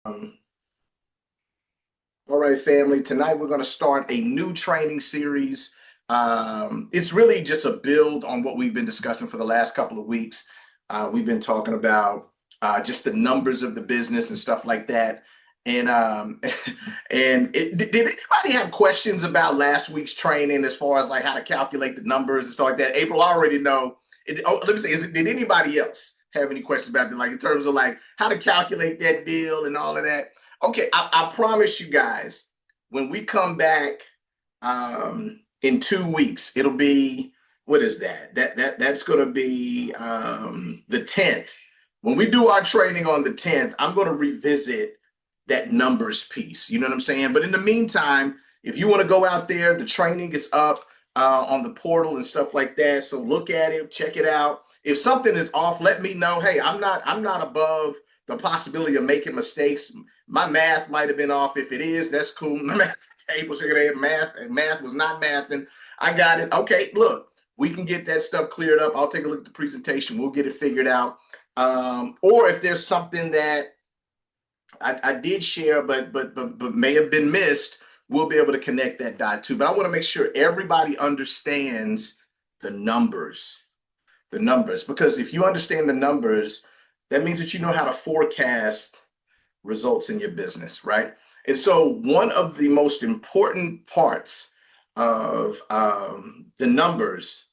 Um, all right, family. Tonight we're going to start a new training series. It's really just a build on what we've been discussing for the last couple of weeks. We've been talking about just the numbers of the business and stuff like that. And did anybody have questions about last week's training as far as like how to calculate the numbers and stuff like that? April, I already know. Let me say, did anybody else have any questions about that, like in terms of like how to calculate that deal and all of that? Okay, I promise you guys, when we come back in 2 weeks, it'll be what is that? That's going to be the 10th. When we do our training on the 10th, I'm going to revisit that numbers piece. You know what I'm saying? But in the meantime, if you want to go out there, the training is up on the portal and stuff like that. So look at it, check it out. If something is off, let me know. Hey, I'm not above the possibility of making mistakes. My math might have been off. If it is, that's cool. My math table should math, and math was not math, and I got it. Okay, look, we can get that stuff cleared up. I'll take a look at the presentation. We'll get it figured out. Or if there's something that I did share, but may have been missed, we'll be able to connect that dot too. But I want to make sure everybody understands the numbers, because if you understand the numbers, that means that you know how to forecast results in your business, right? And so, one of the most important parts of the numbers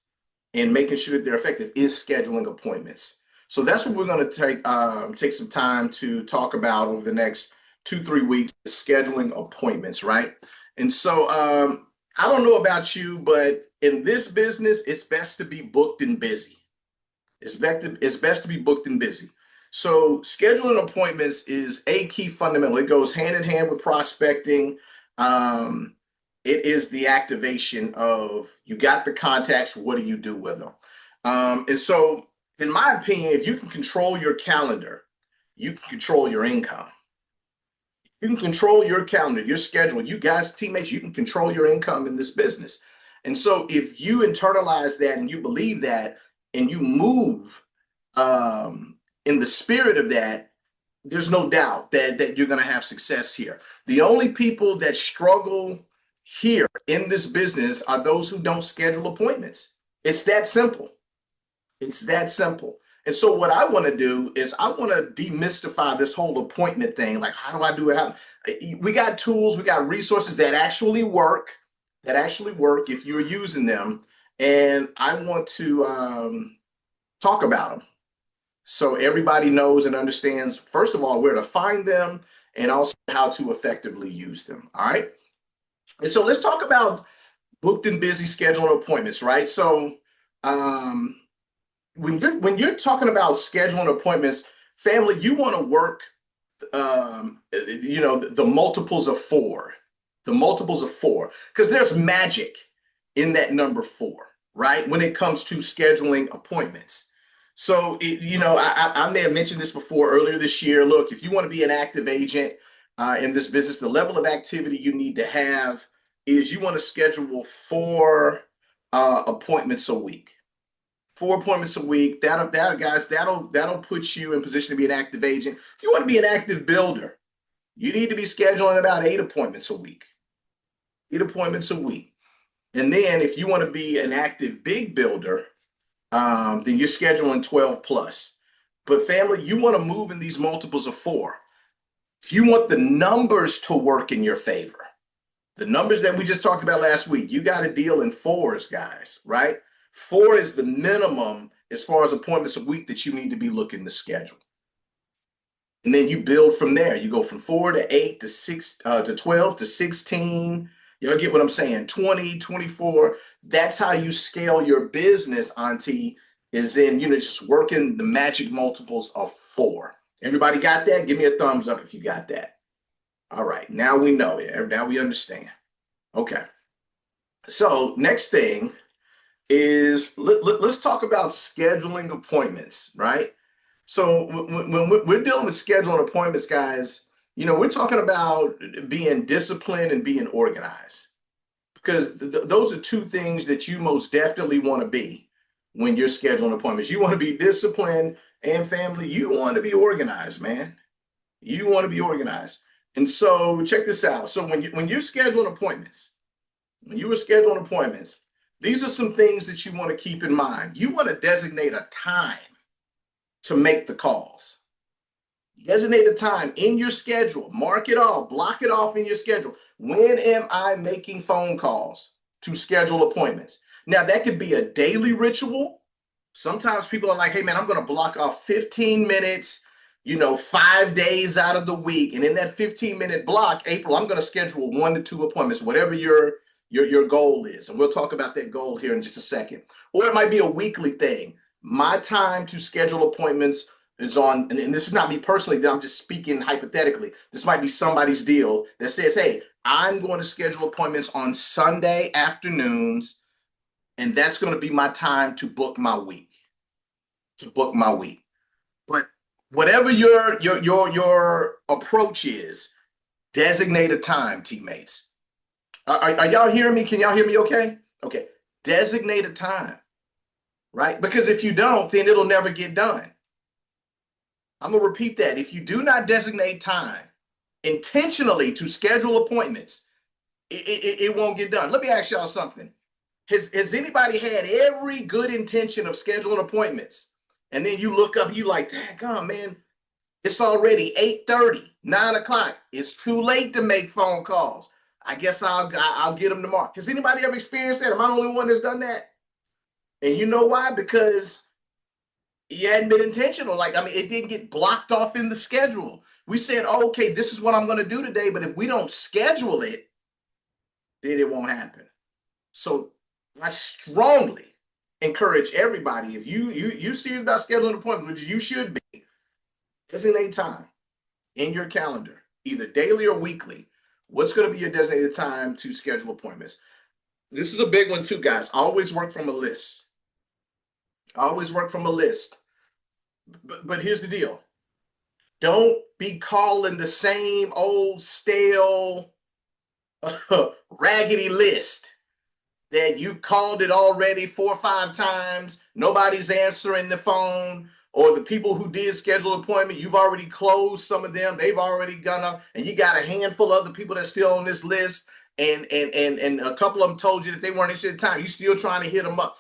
and making sure that they're effective is scheduling appointments. So that's what we're going to take some time to talk about over the next 2 3 weeks, scheduling appointments, right? And so I don't know about you, but in this business, it's best to be booked and busy. It's best to be booked and busy. So scheduling appointments is a key fundamental. It goes hand in hand with prospecting. Um, it is the activation of you got the contacts. What do you do with them? And so, in my opinion, if you can control your calendar, you can control your income. You can control your calendar, your schedule. You guys, teammates, you can control your income in this business. And so, if you internalize that and you believe that, and you move in the spirit of that, there's no doubt that you're going to have success here. The only people that struggle here in this business are those who don't schedule appointments. It's that simple. It's that simple. And so what I want to do is I want to demystify this whole appointment thing. Like, how do I do it? We got tools, we got resources that actually work if you're using them. And I want to talk about them so everybody knows and understands, first of all, where to find them and also how to effectively use them. All right. And so let's talk about booked and busy scheduling appointments, right? So um, when you're talking about scheduling appointments, family, you want to work, the multiples of four, because there's magic in that number four, right? When it comes to scheduling appointments. So, I may have mentioned this before earlier this year. Look, if you want to be an active agent in this business, the level of activity you need to have is you want to schedule four appointments a week. 4 appointments a week. That'll put you in position to be an active agent. If you want to be an active builder, you need to be scheduling about 8 appointments a week. 8 appointments a week. And then if you want to be an active big builder, then you're scheduling 12 plus. But family, you want to move in these multiples of four. If you want the numbers to work in your favor, the numbers that we just talked about last week, you got to deal in fours, guys, right? Four is the minimum as far as appointments a week that you need to be looking to schedule. And then you build from there. You go from 4 to 8 to 6 to 12 to 16. Y'all get what I'm saying? 20, 24. That's how you scale your business, Auntie, is in, just working the magic multiples of four. Everybody got that? Give me a thumbs up if you got that. All right. Now we know it. Now we understand. Okay. So next thing is let's talk about scheduling appointments, right? So when we're dealing with scheduling appointments, guys, we're talking about being disciplined and being organized, because those are two things that you most definitely want to be when you're scheduling appointments. You want to be disciplined, and family, you want to be organized, man. You want to be organized. And so check this out. So when you're scheduling appointments, when you were scheduling appointments, these are some things that you want to keep in mind. You want to designate a time to make the calls. Designate a time in your schedule. Mark it off. Block it off in your schedule. When am I making phone calls to schedule appointments? Now, that could be a daily ritual. Sometimes people are like, hey, man, I'm going to block off 15 minutes, 5 days out of the week. And in that 15-minute block, April, I'm going to schedule 1 to 2 appointments, whatever your goal is. And we'll talk about that goal here in just a second. Or it might be a weekly thing. My time to schedule appointments is on, and this is not me personally, I'm just speaking hypothetically. This might be somebody's deal that says, hey, I'm going to schedule appointments on Sunday afternoons, and that's going to be my time to book my week. But whatever your approach is, designate a time, teammates. Are y'all hearing me? Can y'all hear me okay? Okay. Designate a time, right? Because if you don't, then it'll never get done. I'm going to repeat that. If you do not designate time intentionally to schedule appointments, it won't get done. Let me ask y'all something. Has anybody had every good intention of scheduling appointments, and then you look up, you like, daggone, man, it's already 8:30, 9 o'clock. It's too late to make phone calls. I guess I'll get them tomorrow. Has anybody ever experienced that? Am I the only one that's done that? And you know why? Because you hadn't been intentional. It didn't get blocked off in the schedule. We said, oh, okay, this is what I'm going to do today. But if we don't schedule it, then it won't happen. So I strongly encourage everybody, if you're serious about scheduling appointments, which you should be, designate time in your calendar, either daily or weekly. What's going to be your designated time to schedule appointments? This is a big one too, guys. Always work from a list. Always work from a list. But here's the deal. Don't be calling the same old stale, raggedy list that you called it already 4 or 5 times. Nobody's answering the phone. Or the people who did schedule an appointment, you've already closed some of them. They've already gone up, and you got a handful of other people that's still on this list. And a couple of them told you that they weren't interested at the time. You're still trying to hit them up.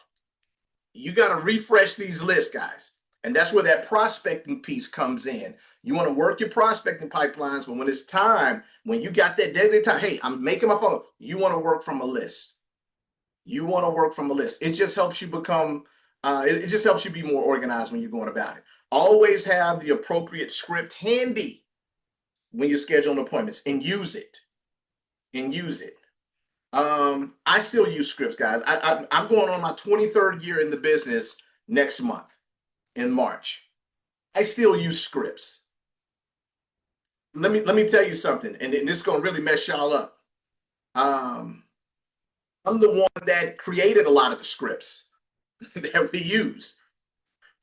You got to refresh these lists, guys. And that's where that prospecting piece comes in. You want to work your prospecting pipelines, but when it's time, when you got that designated time, hey, I'm making my phone. You want to work from a list. You want to work from a list. It just helps you become, it just helps you be more organized when you're going about it. Always have the appropriate script handy when you're scheduling appointments, and use it. I still use scripts, guys. I'm going on my 23rd year in the business next month in March. I still use scripts. Let me tell you something, and this is going to really mess y'all up. I'm the one that created a lot of the scripts that we use.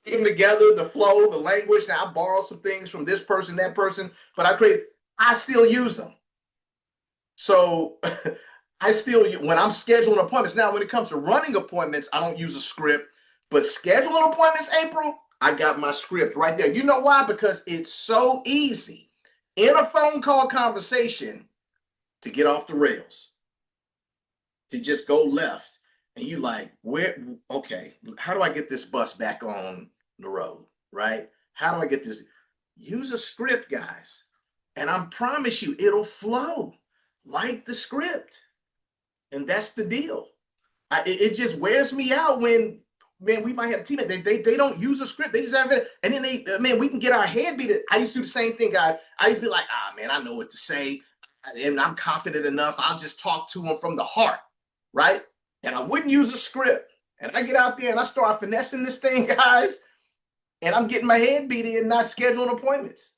Put them together, the flow, the language. Now I borrowed some things from this person, that person, but I still use them. So when I'm scheduling appointments, now when it comes to running appointments, I don't use a script, but scheduling appointments, April, I got my script right there. You know why? Because it's so easy in a phone call conversation to get off the rails, to just go left. And you like, okay, how do I get this bus back on the road, right? How do I get this? Use a script, guys. And I promise you, it'll flow like the script. And that's the deal. It just wears me out when, man, we might have a teammate. They don't use a script. They just have it. And then we can get our head beat. I used to do the same thing, guys. I used to be like, man, I know what to say. And I'm confident enough. I'll just talk to them from the heart, right? And I wouldn't use a script. And I get out there and I start finessing this thing, guys. And I'm getting my head beat in, not scheduling appointments.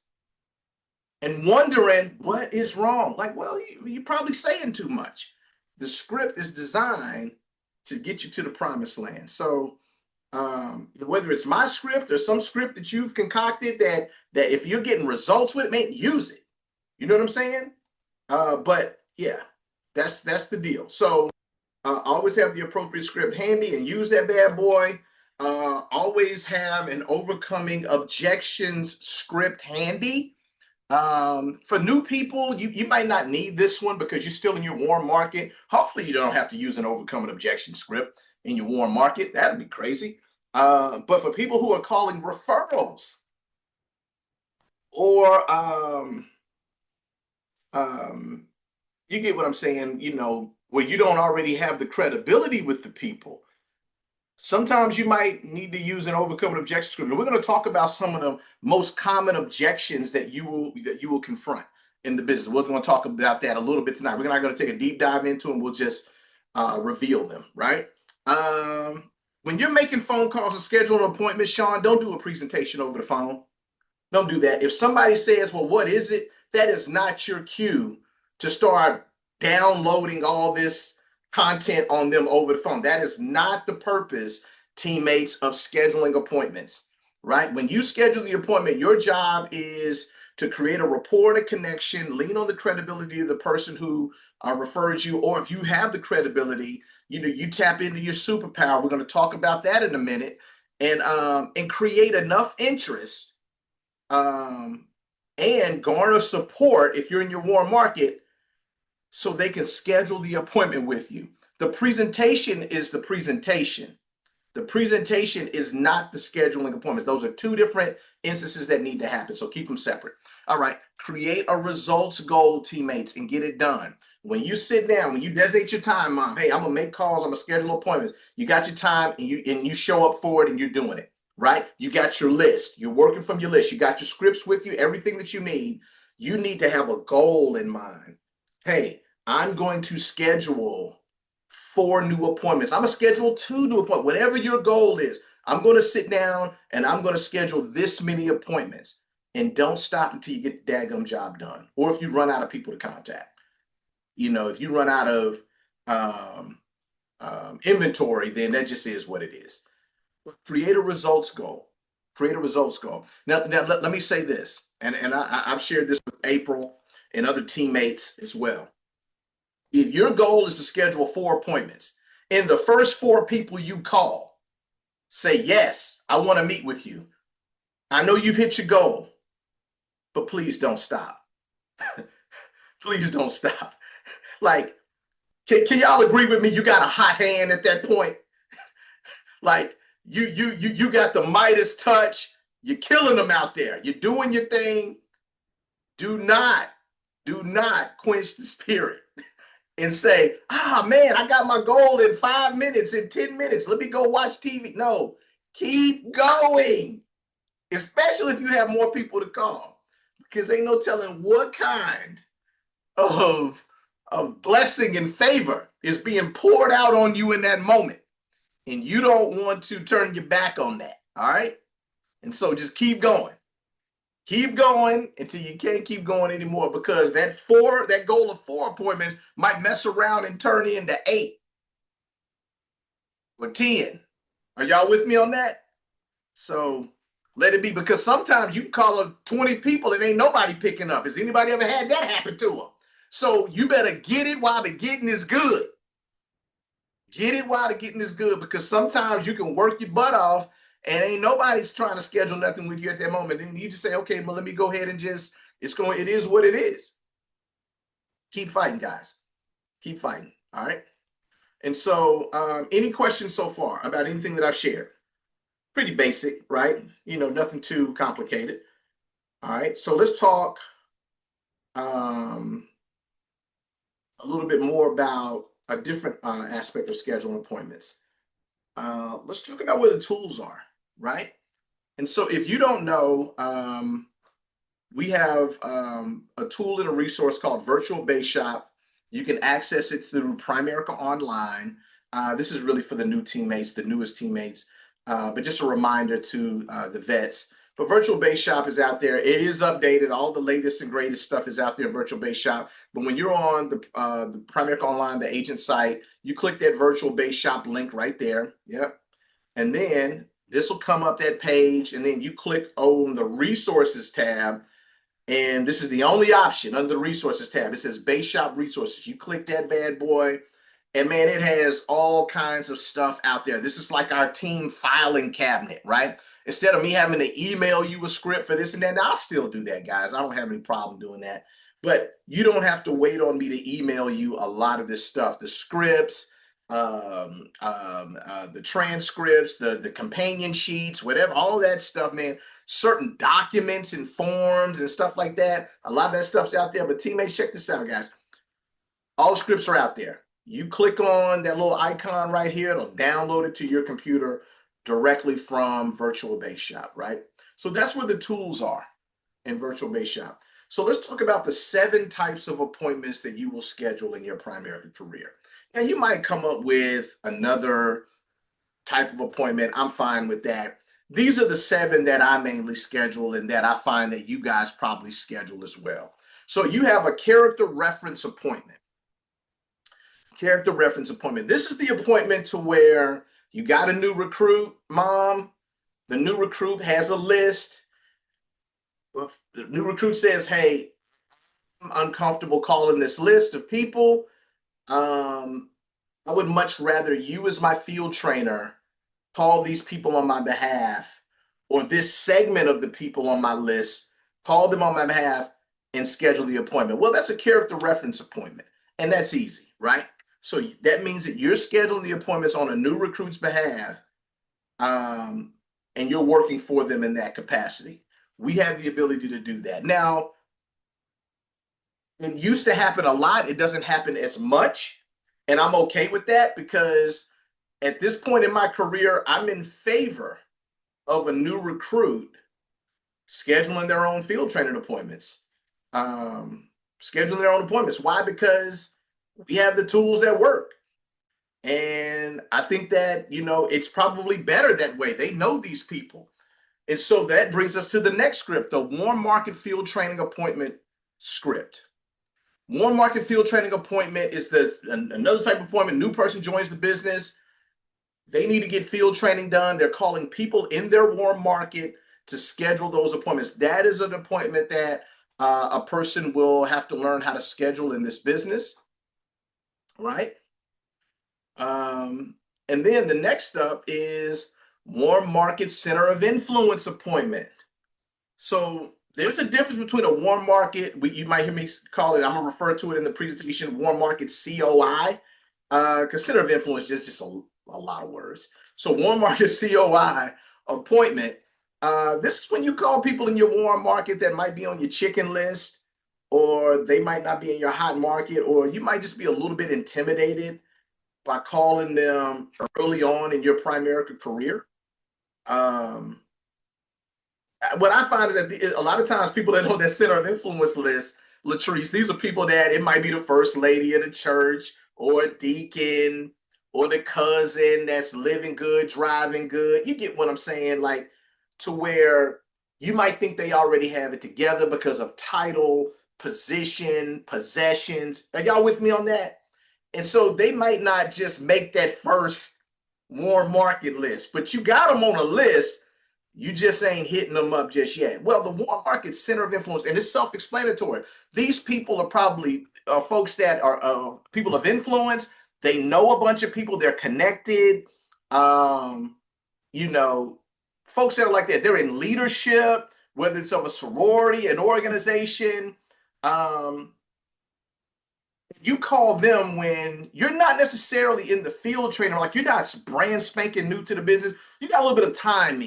And wondering what is wrong. Like, well, you're probably saying too much. The script is designed to get you to the promised land. So whether it's my script or some script that you've concocted that if you're getting results with it, man, use it. You know what I'm saying? But yeah, that's the deal. So always have the appropriate script handy and use that bad boy. Always have an overcoming objections script handy. For new people, you might not need this one because you're still in your warm market. Hopefully, you don't have to use an overcome an objection script in your warm market. That'd be crazy. But for people who are calling referrals or um, you get what I'm saying, where you don't already have the credibility with the people. Sometimes you might need to use an overcome an objection script. And we're going to talk about some of the most common objections that you will confront in the business. We're going to talk about that a little bit tonight. We're not going to take a deep dive into them. We'll just reveal them, right? When you're making phone calls and scheduling appointments, Sean, don't do a presentation over the phone. Don't do that. If somebody says, well, what is it? That is not your cue to start downloading all this content on them over the phone. That is not the purpose, teammates, of scheduling appointments, right? When you schedule the appointment, your job is to create a rapport and a connection, lean on the credibility of the person who referred you, or if you have the credibility, you tap into your superpower. We're going to talk about that in a minute, and create enough interest um, and garner support if you're in your warm market so they can schedule the appointment with you. The presentation is the presentation. The presentation is not the scheduling appointments. Those are two different instances that need to happen. So keep them separate. All right. Create a results goal, teammates, and get it done. When you sit down, when you designate your time, Mom, hey, I'm gonna make calls, I'm gonna schedule appointments. You got your time and you show up for it and you're doing it, right? You got your list. You're working from your list. You got your scripts with you, everything that you need. You need to have a goal in mind. Hey, I'm going to schedule 4 new appointments. I'm going to schedule 2 new appointments. Whatever your goal is, I'm going to sit down and I'm going to schedule this many appointments. And don't stop until you get the daggum job done. Or if you run out of people to contact. If you run out of inventory, then that just is what it is. Create a results goal. Create a results goal. Now let me say this, and I've shared this with April and other teammates as well. If your goal is to schedule 4 appointments, and the first 4 people you call say, yes, I want to meet with you. I know you've hit your goal, but please don't stop. Please don't stop. Like, can y'all agree with me? You got a hot hand at that point. Like, you got the Midas touch. You're killing them out there. You're doing your thing. Do not quench the spirit and say, man, I got my goal in 5 minutes, in 10 minutes. Let me go watch TV. No, keep going, especially if you have more people to call, because ain't no telling what kind of blessing and favor is being poured out on you in that moment. And you don't want to turn your back on that. All right. And so just keep going. Keep going until you can't keep going anymore, because that goal of 4 appointments might mess around and turn into 8 or 10. Are y'all with me on that? So let it be, because sometimes you can call up 20 people and ain't nobody picking up. Has anybody ever had that happen to them? So you better get it while the getting is good. Get it while the getting is good, because sometimes you can work your butt off and ain't nobody's trying to schedule nothing with you at that moment. And you just say, okay, well, let me go ahead and it is what it is. Keep fighting, guys. Keep fighting. All right. And so any questions so far about anything that I've shared? Pretty basic, right? Nothing too complicated. All right. So let's talk a little bit more about a different aspect of scheduling appointments. Let's talk about where the tools are, right? And so if you don't know, we have a tool and a resource called Virtual Base Shop. You can access it through Primerica Online. This is really for the new teammates, the newest teammates, but just a reminder to the vets. But Virtual Base Shop is out there. It is updated. All the latest and greatest stuff is out there in Virtual Base Shop. But when you're on the Primerica Online, the agent site, you click that Virtual Base Shop link right there. Yep. And then this will come up that page, and then you click on the Resources tab. And this is the only option under the Resources tab. It says Base Shop Resources. You click that bad boy, And man, it has all kinds of stuff out there. This is like our team filing cabinet, right? Instead of me having to email you a script for this and that, now I'll still do that, guys. I don't have any problem doing that. But you don't have to wait on me to email you a lot of this stuff, the scripts, the transcripts, the companion sheets, whatever, all that stuff, man. Certain documents and forms and stuff like that. A lot of that stuff's out there. But teammates, check this out, guys. All the scripts are out there. You click on that little icon right here, it'll download it to your computer directly from Virtual Base Shop, right? So that's where the tools are in Virtual Base Shop. So let's talk about the 7 types of appointments that you will schedule in your primary career. Now, you might come up with another type of appointment. I'm fine with that. These are the 7 that I mainly schedule and that I find that you guys probably schedule as well. So you have a character reference appointment. Character reference appointment. This is the appointment to where you got a new recruit, mom. The new recruit has a list. The new recruit says, hey, I'm uncomfortable calling this list of people. I would much rather you, as my field trainer, call these people on my behalf, or this segment of the people on my list, call them on my behalf and schedule the appointment. Well, that's a character reference appointment, and that's easy, right? So that means that you're scheduling the appointments on a new recruit's behalf, and you're working for them in that capacity. We have the ability to do that. Now, it used to happen a lot. It doesn't happen as much, and I'm okay with that because at this point in my career, I'm in favor of a new recruit scheduling their own field training appointments. Scheduling their own appointments. Why? Because we have the tools that work. And I think that, it's probably better that way. They know these people. And so that brings us to the next script, the warm market field training appointment script. Warm market field training appointment is another type of appointment. New person joins the business. They need to get field training done. They're calling people in their warm market to schedule those appointments. That is an appointment that a person will have to learn how to schedule in this business, right? And then the next up is warm market center of influence appointment. So there's a difference between a warm market, you might hear me call it, I'm going to refer to it in the presentation, warm market COI, because center of influence is just a lot of words. So warm market COI appointment, this is when you call people in your warm market that might be on your chicken list, or they might not be in your hot market, or you might just be a little bit intimidated by calling them early on in your primary career. What I find is that a lot of times people that know that center of influence list, Latrice, these are people that it might be the first lady of the church or a deacon or the cousin that's living good, driving good. You get what I'm saying? Like, to where you might think they already have it together because of title, position, possessions. Are y'all with me on that? And so they might not just make that first warm market list, but you got them on a list. You just ain't hitting them up just yet. Well, the warm market center of influence, and it's self-explanatory. These people are probably folks that are people of influence. They know a bunch of people. They're connected. Folks that are like that. They're in leadership, whether it's of a sorority, an organization. You call them when you're not necessarily in the field training, like you're not brand spanking new to the business. You got a little bit of time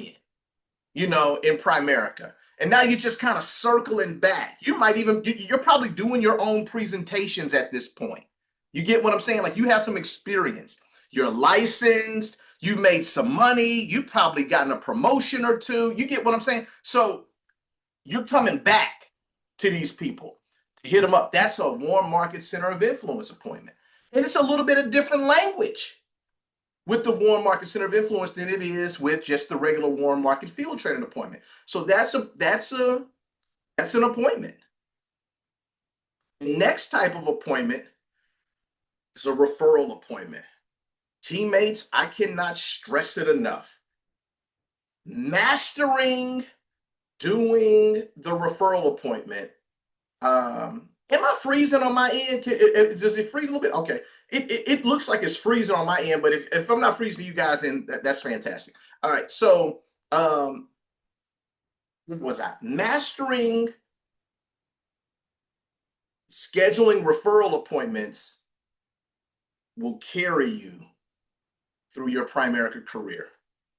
in Primerica. And now you're just kind of circling back. You're probably doing your own presentations at this point. You get what I'm saying? Like, you have some experience. You're licensed. You made some money. You probably gotten a promotion or two. You get what I'm saying? So you're coming back to these people to hit them up. That's a warm market center of influence appointment. And it's a little bit of different language with the warm market center of influence than it is with just the regular warm market field training appointment. So that's an appointment. The next type of appointment is a referral appointment. Teammates, I cannot stress it enough. Mastering doing the referral appointment Am I freezing on my end? Does it freeze a little bit? Okay. It looks like it's freezing on my end, but if I'm not freezing you guys, then that's fantastic. All right. So, what was I? Mastering scheduling referral appointments will carry you through your Primerica career.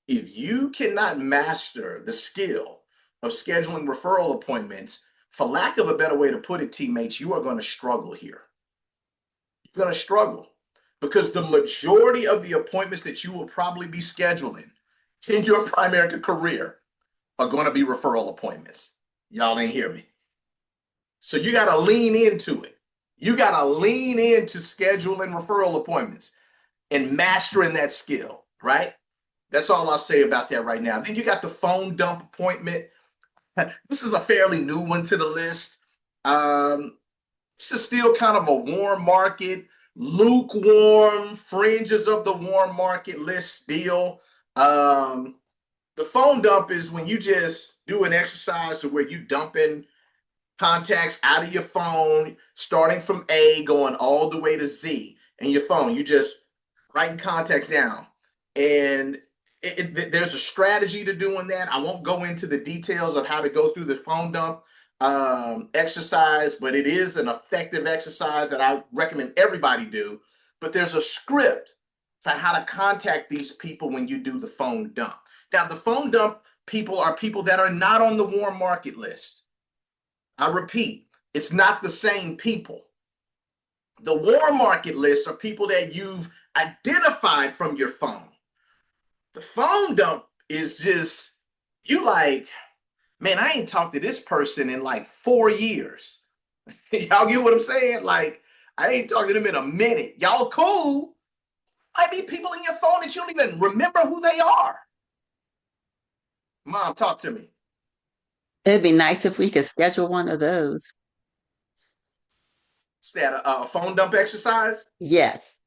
If you cannot master the skill of scheduling referral appointments, for lack of a better way to put it, teammates, you are going to struggle here. You're going to struggle because the majority of the appointments that you will probably be scheduling in your Primerica career are going to be referral appointments. Y'all didn't hear me. So you got to lean into it. You got to lean into scheduling referral appointments and mastering that skill, right? That's all I'll say about that right now. Then you got the phone dump appointment. This is a fairly new one to the list. This is still kind of a warm market, lukewarm, fringes of the warm market list deal. The phone dump is when you just do an exercise to where you dumping contacts out of your phone, starting from A, going all the way to Z in your phone. You just writing contacts down. And there's a strategy to doing that. I won't go into the details of how to go through the phone dump exercise, but it is an effective exercise that I recommend everybody do. But there's a script for how to contact these people when you do the phone dump. Now, the phone dump people are people that are not on the warm market list. I repeat, it's not the same people. The warm market list are people that you've identified from your phone. The phone dump is just, you like, man, I ain't talked to this person in like 4 years. Y'all get what I'm saying? Like, I ain't talked to them in a minute. Y'all cool. Might be people in your phone that you don't even remember who they are. Mom, talk to me. It'd be nice if we could schedule one of those. Is that a phone dump exercise? Yes,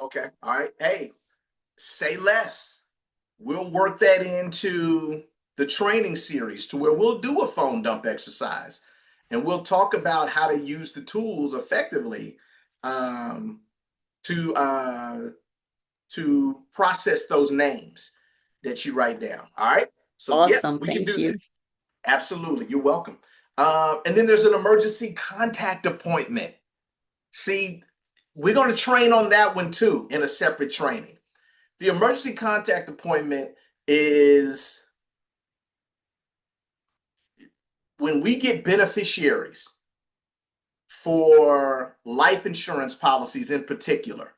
Okay. All right. Hey, say less. We'll work that into the training series to where we'll do a phone dump exercise and we'll talk about how to use the tools effectively um, to to process those names that you write down. All right. So, yep, awesome. we can Thank do that. you. Absolutely. You're welcome. And then there's an emergency contact appointment. See, we're going to train on that one too in a separate training. The emergency contact appointment is when we get beneficiaries for life insurance policies in particular.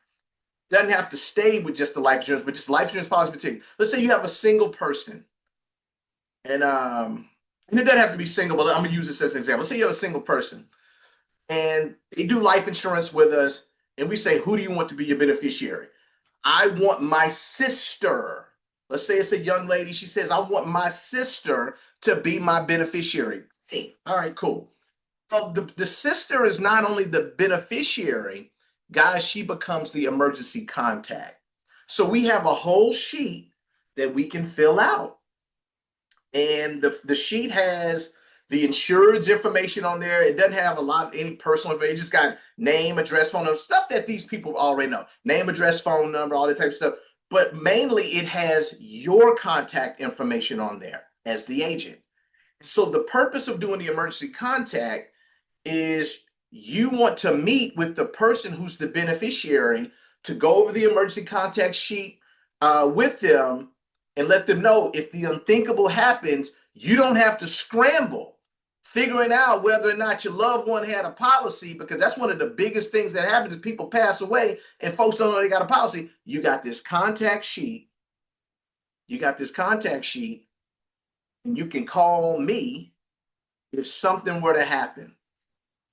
Doesn't have to stay with just the life insurance, but just life insurance policy in particular. Let's say you have a single person, and it doesn't have to be single, but I'm gonna use this as an example. Let's say you have a single person, and they do life insurance with us, and we say, "Who do you want to be your beneficiary?" I want my sister. Let's say it's a young lady. She says, I want my sister to be my beneficiary. Hey, all right, cool. Well, the sister is not only the beneficiary, guys, she becomes the emergency contact. So we have a whole sheet that we can fill out. And the sheet has the insured's information on there. It doesn't have a lot of any personal information. It just got name, address, phone number, stuff that these people already know. Name, address, phone number, all that type of stuff. But mainly it has your contact information on there as the agent. So the purpose of doing the emergency contact is you want to meet with the person who's the beneficiary to go over the emergency contact sheet with them and let them know if the unthinkable happens, you don't have to scramble figuring out whether or not your loved one had a policy, because that's one of the biggest things that happens is people pass away and folks don't know they got a policy. You got this contact sheet. You got this contact sheet, and you can call me if something were to happen.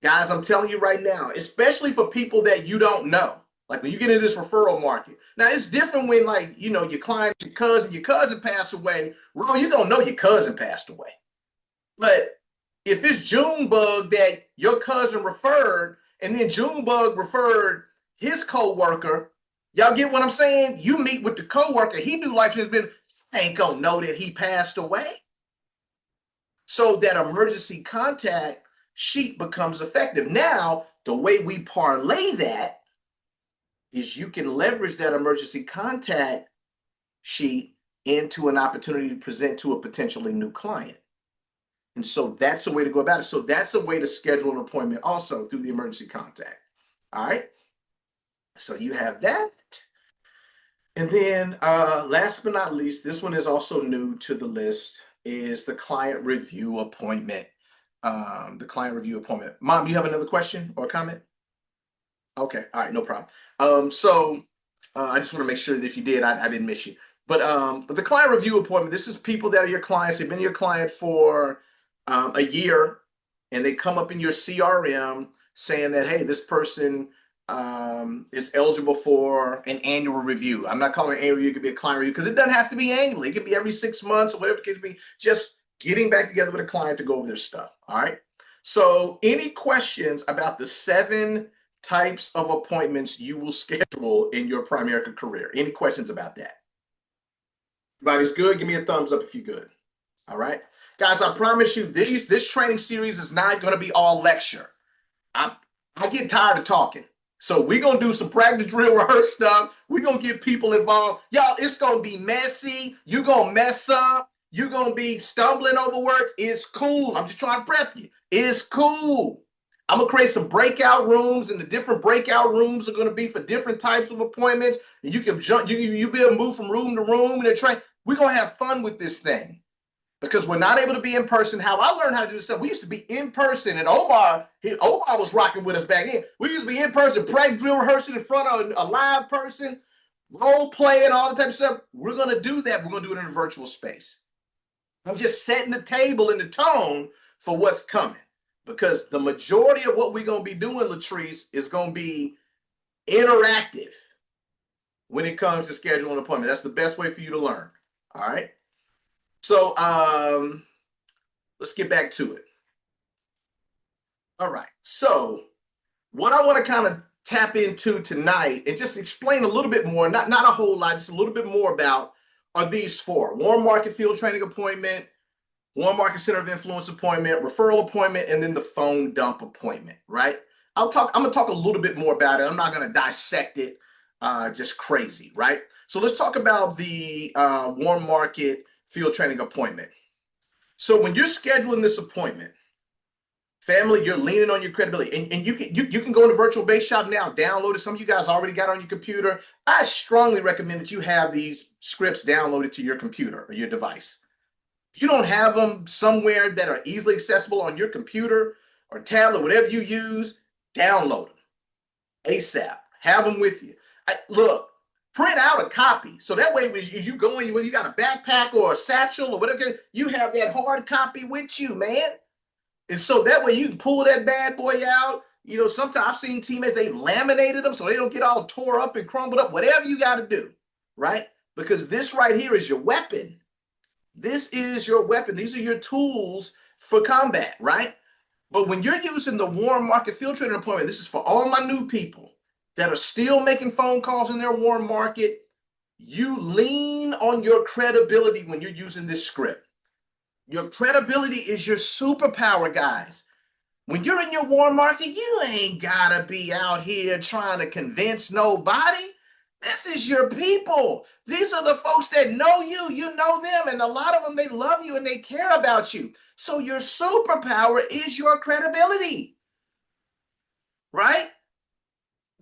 Guys, I'm telling you right now, especially for people that you don't know, like when you get into this referral market. Now, it's different when, like, you know, your client, your cousin passed away. Well, you don't know your cousin passed away. But if it's Junebug that your cousin referred, and then Junebug referred his co-worker, y'all get what I'm saying? You meet with the co-worker, he do life insurance, ain't gonna know that he passed away. So that emergency contact sheet becomes effective. Now, the way we parlay that is you can leverage that emergency contact sheet into an opportunity to present to a potentially new client. And so that's a way to go about it. So that's a way to schedule an appointment also through the emergency contact. All right. So you have that. And then last but not least, this one is also new to the list, is the client review appointment. The client review appointment. Mom, you have another question or comment? Okay, all right, no problem. I just want to make sure that if you did, I didn't miss you. But the client review appointment, this is people that are your clients. They've been your client for a year, and they come up in your CRM saying that, hey, this person is eligible for an annual review. I'm not calling it annual review. It could be a client review because it doesn't have to be annually. It could be every 6 months or whatever it could be. Just getting back together with a client to go over their stuff. All right. So, any questions about the 7 types of appointments you will schedule in your Primerica career? Any questions about that? Everybody's good? Give me a thumbs up if you're good. All right. Guys, I promise you, this training series is not going to be all lecture. I get tired of talking. So we're going to do some practice drill rehearse stuff. We're going to get people involved. Y'all, it's going to be messy. You're going to mess up. You're going to be stumbling over words. It's cool. I'm just trying to prep you. It's cool. I'm going to create some breakout rooms, and the different breakout rooms are going to be for different types of appointments. And you can jump, you be able to move from room to room and train. We're going to have fun with this thing, because we're not able to be in person. How I learned how to do this stuff, we used to be in person, and Omar was rocking with us back then. We used to be in person, practice drill rehearsing in front of a live person, role playing, all the type of stuff. We're going to do that. We're going to do it in a virtual space. I'm just setting the table and the tone for what's coming, because the majority of what we're going to be doing, Latrice, is going to be interactive when it comes to scheduling an appointment. That's the best way for you to learn. All right. So let's get back to it. All right. So what I want to kind of tap into tonight and just explain a little bit more, not a whole lot, just a little bit more about, are these 4: warm market field training appointment, warm market center of influence appointment, referral appointment, and then the phone dump appointment, right? I'm going to talk a little bit more about it. I'm not going to dissect it just crazy, right? So let's talk about the warm market field training appointment. So when you're scheduling this appointment, family, you're leaning on your credibility, and you can go into Virtual Base Shop now, download it. Some of you guys already got it on your computer. I strongly recommend that you have these scripts downloaded to your computer or your device. If you don't have them somewhere that are easily accessible on your computer or tablet, whatever you use, download them ASAP. Have them with you. Look, print out a copy, so that way as you go in, whether you got a backpack or a satchel or whatever, you have that hard copy with you, man. And so that way you can pull that bad boy out. You know, sometimes I've seen teammates, they laminated them so they don't get all tore up and crumbled up, whatever you got to do, right? Because this right here is your weapon. This is your weapon. These are your tools for combat, right? But when you're using the warm market field training appointment, this is for all my new people that are still making phone calls in their warm market. You lean on your credibility when you're using this script. Your credibility is your superpower, guys. When you're in your warm market, you ain't gotta be out here trying to convince nobody. This is your people. These are the folks that know you. You know them, and a lot of them, they love you and they care about you. So your superpower is your credibility, right?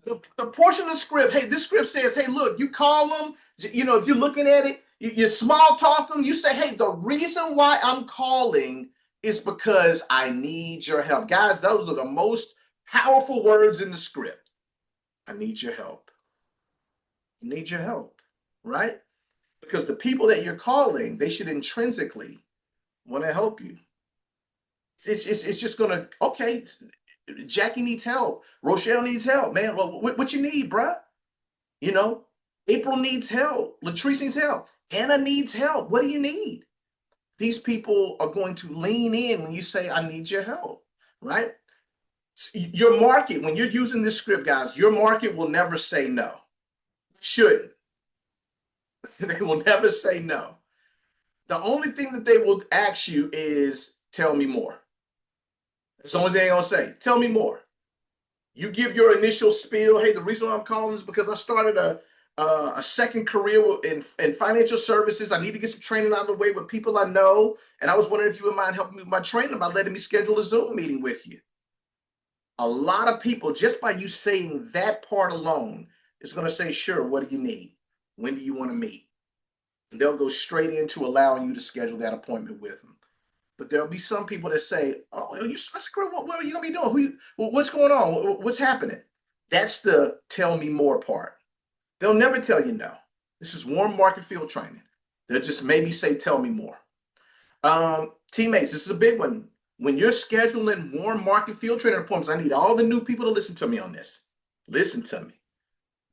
The portion of the script, hey, this script says, hey, look, you call them, you know, if you're looking at it, you small talk them, you say, hey, the reason why I'm calling is because I need your help. Guys, those are the most powerful words in the script. I need your help. I need your help, right? Because the people that you're calling, they should intrinsically want to help you. It's just going to, okay, Jackie needs help. Rochelle needs help, man. Well, what you need, bruh? You know, April needs help. Latrice needs help. Anna needs help. What do you need? These people are going to lean in when you say, I need your help, right? Your market, when you're using this script, guys, your market will never say no. Shouldn't. They will never say no. The only thing that they will ask you is, tell me more. That's the only thing I'll say. Tell me more. You give your initial spiel. Hey, the reason I'm calling is because I started a second career in financial services. I need to get some training out of the way with people I know, and I was wondering if you would mind helping me with my training by letting me schedule a Zoom meeting with you. A lot of people, just by you saying that part alone, is going to say, "Sure, what do you need? When do you want to meet?" And they'll go straight into allowing you to schedule that appointment with them. But there'll be some people that say, "Oh, what are you gonna be doing? What's going on? What's happening?" That's the tell me more part. They'll never tell you no. This is warm market field training. They'll just maybe say, "Tell me more." Teammates, this is a big one. When you're scheduling warm market field training appointments, I need all the new people to listen to me on this. Listen to me.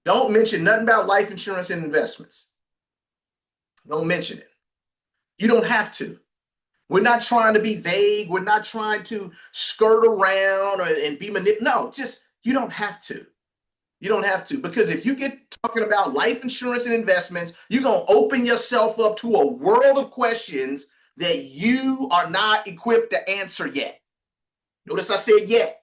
Don't mention nothing about life insurance and investments. Don't mention it. You don't have to. We're not trying to be vague. We're not trying to skirt around and be manipulative. No, just you don't have to. You don't have to. Because if you get talking about life insurance and investments, you're going to open yourself up to a world of questions that you are not equipped to answer yet. Notice I said yet.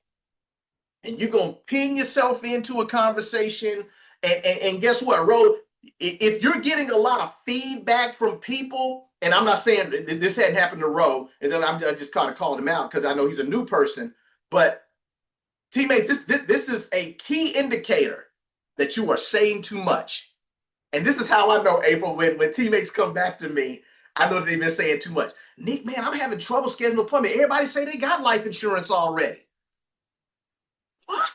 And you're going to pin yourself into a conversation. And guess what, Ro? If you're getting a lot of feedback from people, and I'm not saying this hadn't happened to Ro, and then I just kind of called him out because I know he's a new person, but teammates, this is a key indicator that you are saying too much. And this is how I know, April, when teammates come back to me, I know they've been saying too much. Nick, man, I'm having trouble scheduling an appointment. Everybody say they got life insurance already. What?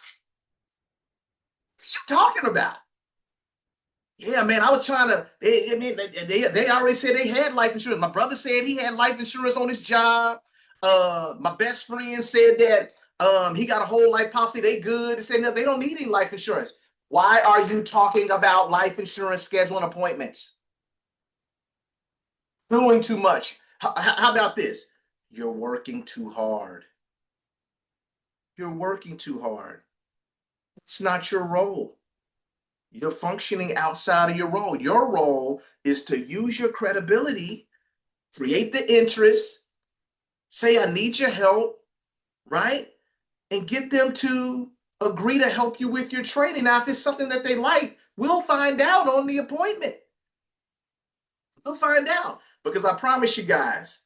What you talking about? Yeah, man, I was trying to. They already said they had life insurance. My brother said he had life insurance on his job. My best friend said that he got a whole life policy. They good. They said no, they don't need any life insurance. Why are you talking about life insurance scheduling appointments? Doing too much. How about this? You're working too hard. You're working too hard. It's not your role. You're functioning outside of your role. Your role is to use your credibility, create the interest, say, I need your help, right? And get them to agree to help you with your training. Now, if it's something that they like, we'll find out on the appointment. We'll find out because I promise you guys,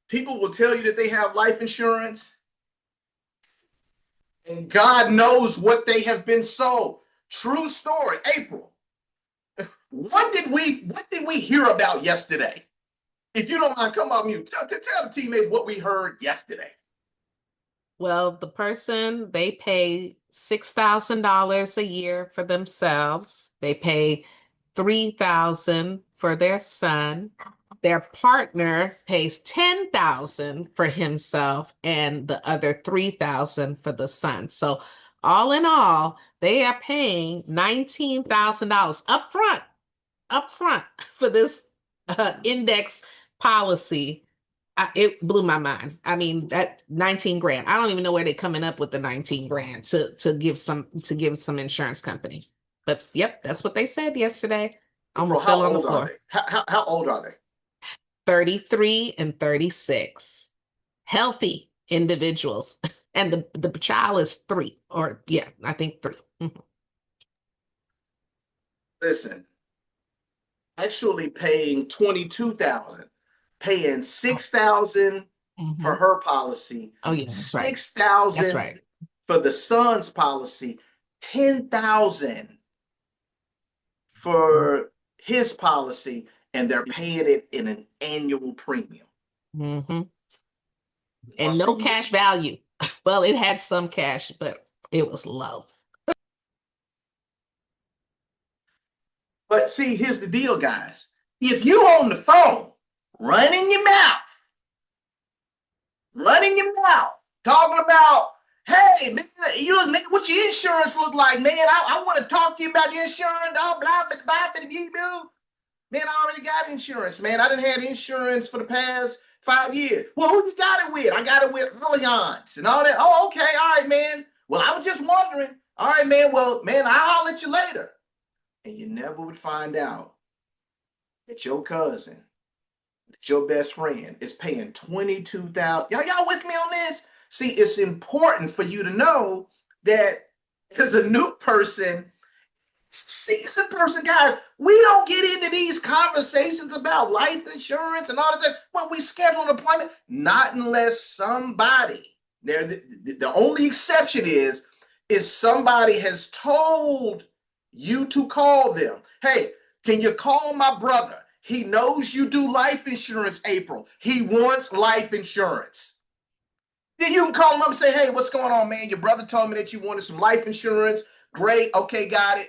people will tell you that they have life insurance, and God knows what they have been sold. True story. April, what did we hear about yesterday? If you don't mind, come on mute. Tell the teammates what we heard yesterday. Well, the person, they pay $6,000 a year for themselves. They pay $3,000 for their son. Their partner pays $10,000 for himself and the other $3,000 for the son. So all in all, they are paying $19,000 upfront for this index policy. It blew my mind. I mean, that 19 grand. I don't even know where they're coming up with the 19 grand to give some insurance company. But yep, that's what they said yesterday. April, Almost how fell on the old are floor. they? How old are they? 33 and 36. Healthy individuals. And the child is 3, or yeah, I think 3. Mhm. Listen, actually paying 22,000, paying Oh, 6,000 for mhm. her policy, Oh yeah, that's right. six That's thousand right. for the son's policy, 10,000 for his policy, and they're paying it in an annual premium. Mm-hmm. And Once a no year. cash value. Well, it had some cash, but it was low. But see, here's the deal, guys. If you on the phone, running your mouth, running your mouth, talking about, hey, man, you look, man, what your insurance look like, man? I want to talk to you about the insurance, blah, blah, blah, blah, blah, blah. Man, I already got insurance, man. I done had insurance for the past 5 years. Well, who you got it with? I got it with Allianz and all that. Oh, okay, all right, man. Well, I was just wondering. All right, man. Well, man, I'll holler at you later. And you never would find out that your cousin, that your best friend, is paying 22,000. Y'all with me on this? See, it's important for you to know that as a new person, seasoned person, guys, we don't get into these conversations about life insurance and all of that when we schedule an appointment, not unless somebody, there the only exception is somebody has told you to call them. Hey, can you call my brother? He knows you do life insurance, April. He wants life insurance. Then you can call him up and say, hey, what's going on, man? Your brother told me that you wanted some life insurance. Great. Okay, got it.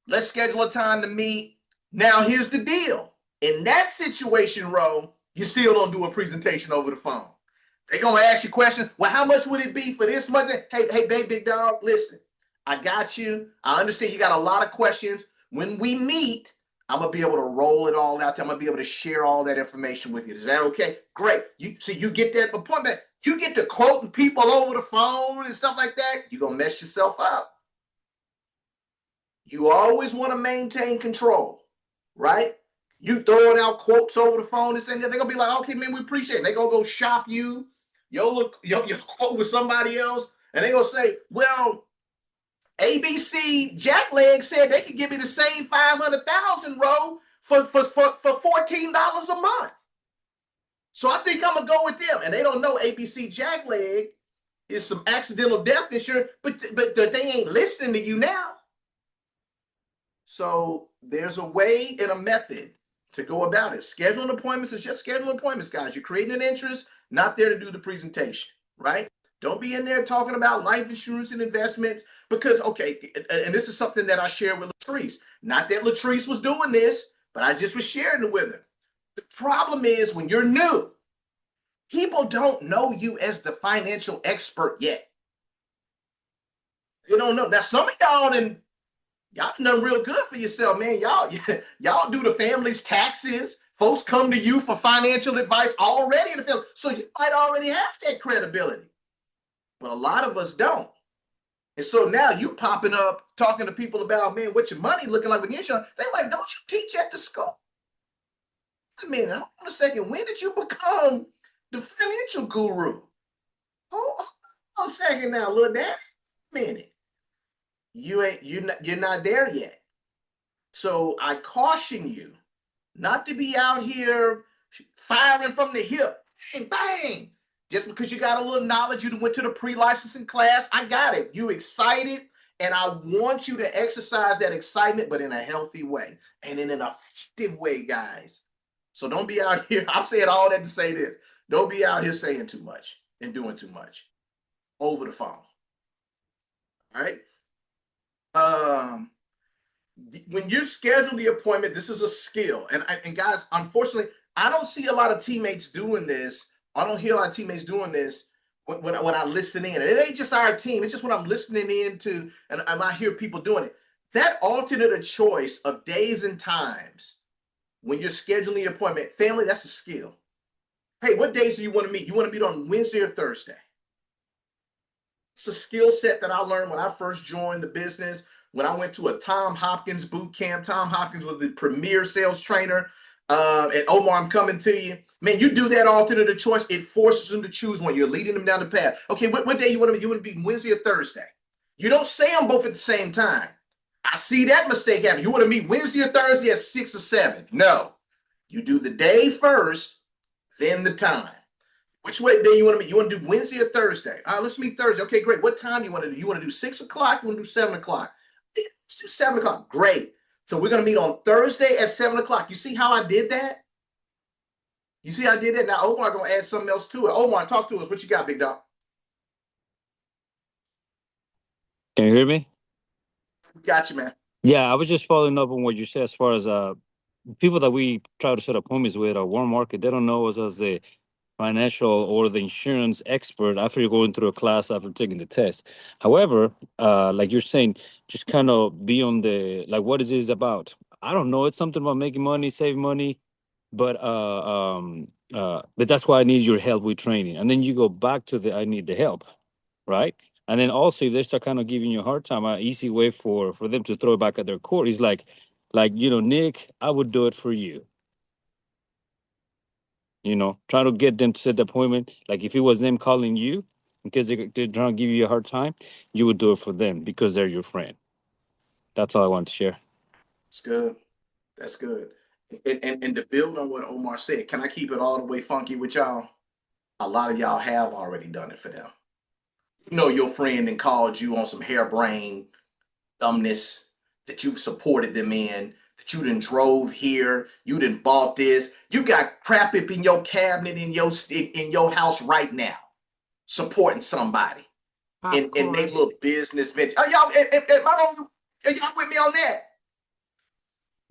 Let's schedule a time to meet. Now, here's the deal. In that situation, Ro, you still don't do a presentation over the phone. They're going to ask you questions. Well, how much would it be for this much? Hey, big dog, listen, I got you. I understand you got a lot of questions. When we meet, I'm going to be able to roll it all out there. I'm going to be able to share all that information with you. Is that okay? Great. So you get that appointment. You get to quoting people over the phone and stuff like that. You're going to mess yourself up. You always want to maintain control, right? You throwing out quotes over the phone, this and that, they're going to be like, okay, man, we appreciate it. They're going to go shop you, your quote with somebody else, and they're going to say, well, ABC Jackleg said they could give me the same 500,000 row for $14 a month. So I think I'm going to go with them. And they don't know ABC Jackleg is some accidental death insurance, but they ain't listening to you now. So there's a way and a method to go about it. Scheduling appointments is just scheduling appointments, guys. You're creating an interest, not there to do the presentation, right? Don't be in there talking about life insurance and investments because, okay, and this is something that I shared with Latrice. Not that Latrice was doing this, but I just was sharing it with her. The problem is when you're new, people don't know you as the financial expert yet. They don't know. Now, some of y'all done real good for yourself, man. Y'all do the family's taxes. Folks come to you for financial advice already in the family. So you might already have that credibility. But a lot of us don't. And so now you popping up talking to people about, man, what your money looking like with insurance. They're like, don't you teach at the school? I mean, hold on a second. When did you become the financial guru? Hold on a second now, little dad. Minute. You're not there yet. So I caution you not to be out here firing from the hip. Bang, bang. Just because you got a little knowledge, you went to the pre-licensing class. I got it. You excited, and I want you to exercise that excitement, but in a healthy way and in an effective way, guys. So don't be out here. I'm saying all that to say this. Don't be out here saying too much and doing too much over the phone. All right. When you schedule the appointment, this is a skill. And guys, unfortunately, I don't see a lot of teammates doing this. I don't hear a lot of teammates doing this when I listen in. And it ain't just our team. It's just when I'm listening in to, and I hear people doing it. That alternate choice of days and times when you're scheduling the appointment, family, that's a skill. Hey, what days do you want to meet? You want to meet on Wednesday or Thursday? It's a skill set that I learned when I first joined the business. When I went to a Tom Hopkins boot camp, Tom Hopkins was the premier sales trainer. And Omar, I'm coming to you. Man, you do that alternate choice. It forces them to choose one. You're leading them down the path. Okay, what day you want to be? You want to be Wednesday or Thursday? You don't say them both at the same time. I see that mistake happen. You want to meet Wednesday or Thursday at 6 or 7? No. You do the day first, then the time. Which way day you want to meet? You want to do Wednesday or Thursday? Let's meet Thursday. Okay, great. What time do you want to do? You want to do 6 o'clock? You want to do 7 o'clock? Let's do 7 o'clock. Great. So we're going to meet on Thursday at 7 o'clock. You see how I did that? You see how I did that? Now, Omar going to add something else to it. Omar, talk to us. What you got, big dog? Can you hear me? We got you, man. Yeah, I was just following up on what you said as far as people that we try to set appointments with our warm market, they don't know us as the financial or the insurance expert after you're going through a class after taking the test. However, like you're saying, just kind of be on the like what is this about? I don't know. It's something about making money, saving money, but that's why I need your help with training. And then you go back to the I need the help, right? And then also if they start kind of giving you a hard time, an easy way for them to throw it back at their court is like Nick, I would do it for you. Try to get them to set the appointment. Like if it was them calling you, in case they're trying to give you a hard time, you would do it for them because they're your friend. That's all I want to share. It's good. That's good. And to build on what Omar said, can I keep it all the way funky with y'all? A lot of y'all have already done it for them. You know your friend and called you on some harebrained dumbness that you've supported them in, that you done drove here, you done bought this, you got crap up in your cabinet in your house right now, supporting somebody in their Popcorn. little business venture. Are y'all, are y'all with me on that?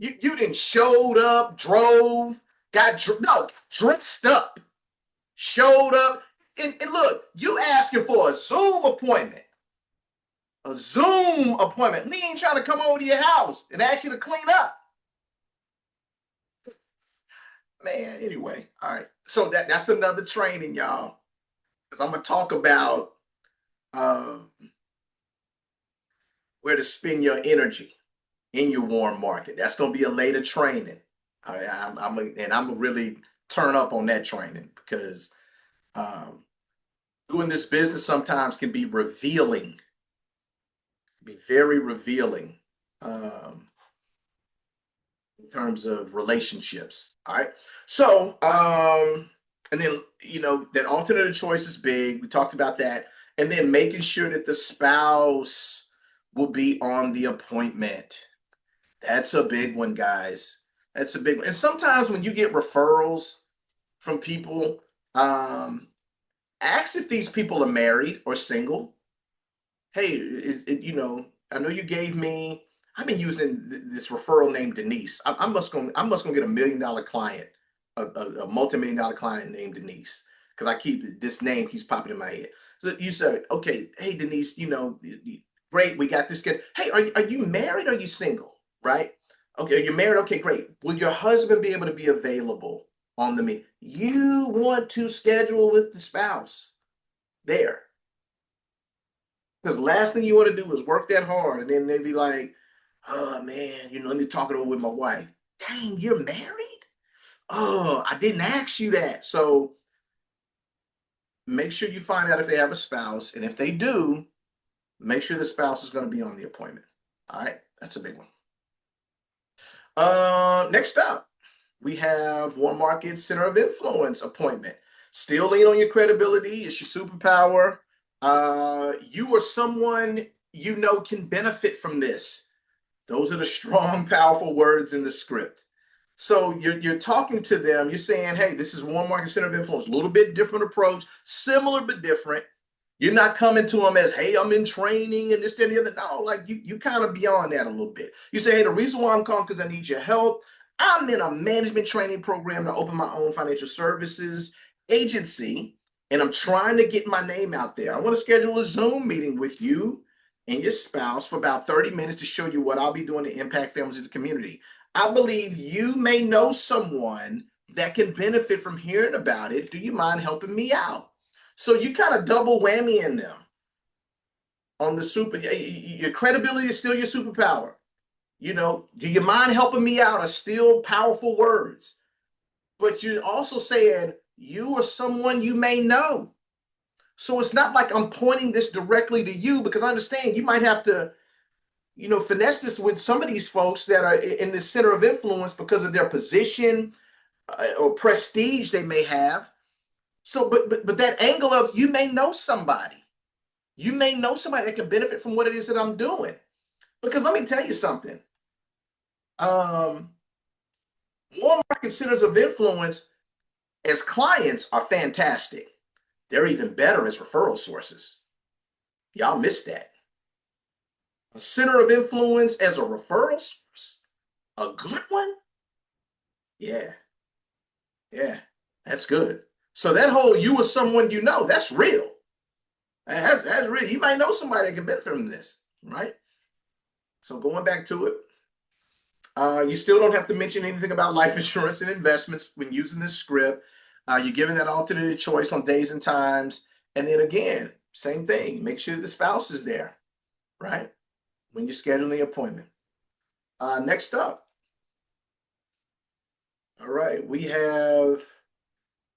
You didn't showed up, drove, dressed up, showed up. And look, you asking for a Zoom appointment. A Zoom appointment. We ain't trying to come over to your house and ask you to clean up. Man, anyway, all right. So that's another training, y'all. Because I'm gonna talk about where to spend your energy in your warm market. That's gonna be a later training. I'm gonna really turn up on that training because doing this business sometimes can be revealing, be very revealing in terms of relationships. All right. So, and then, that alternative choice is big. We talked about that. And then making sure that the spouse will be on the appointment. That's a big one, guys. That's a big one. And sometimes when you get referrals from people, ask if these people are married or single. Hey, I know you gave me. I've been using this referral named Denise. I'm just gonna get $1 million client, a multi-million-dollar client named Denise, because I keep this name keeps popping in my head. So you said, okay, hey Denise, great, we got this kid. Hey, are you married or are you single? Right? Okay, you're married. Okay, great. Will your husband be able to be available on the meet? You want to schedule with the spouse there. Because the last thing you want to do is work that hard and then they be like, oh man, let me talk it over with my wife. Dang, you're married? Oh, I didn't ask you that. So make sure you find out if they have a spouse. And if they do, make sure the spouse is going to be on the appointment. All right, that's a big one. Next up, we have Warm Market Center of Influence appointment. Still lean on your credibility. It's your superpower. You or someone you know can benefit from this. Those are the strong, powerful words in the script. So you're talking to them. You're saying, hey, this is Warm Market Center of Influence. A little bit different approach, similar but different. You're not coming to them as, hey, I'm in training and this and the other. No, like you kind of beyond that a little bit. You say, hey, the reason why I'm calling because I need your help. I'm in a management training program to open my own financial services agency, and I'm trying to get my name out there. I want to schedule a Zoom meeting with you and your spouse for about 30 minutes to show you what I'll be doing to impact families in the community. I believe you may know someone that can benefit from hearing about it. Do you mind helping me out? So you kind of double whammy in them on the your credibility is still your superpower. Do you mind helping me out are still powerful words. But you're also saying you or someone you may know. So it's not like I'm pointing this directly to you because I understand you might have to, finesse this with some of these folks that are in the center of influence because of their position or prestige they may have. So, but that angle of you may know somebody. You may know somebody that can benefit from what it is that I'm doing. Because let me tell you something. Warm market centers of influence as clients are fantastic. They're even better as referral sources. Y'all missed that. A center of influence as a referral source, a good one? Yeah, yeah, that's good. So that whole you or someone you know, that's real. That's real. You might know somebody that can benefit from this, right? So going back to it, you still don't have to mention anything about life insurance and investments when using this script. You're given that alternative choice on days and times. And then again, same thing. Make sure the spouse is there, right? When you're scheduling the appointment. Next up. All right, we have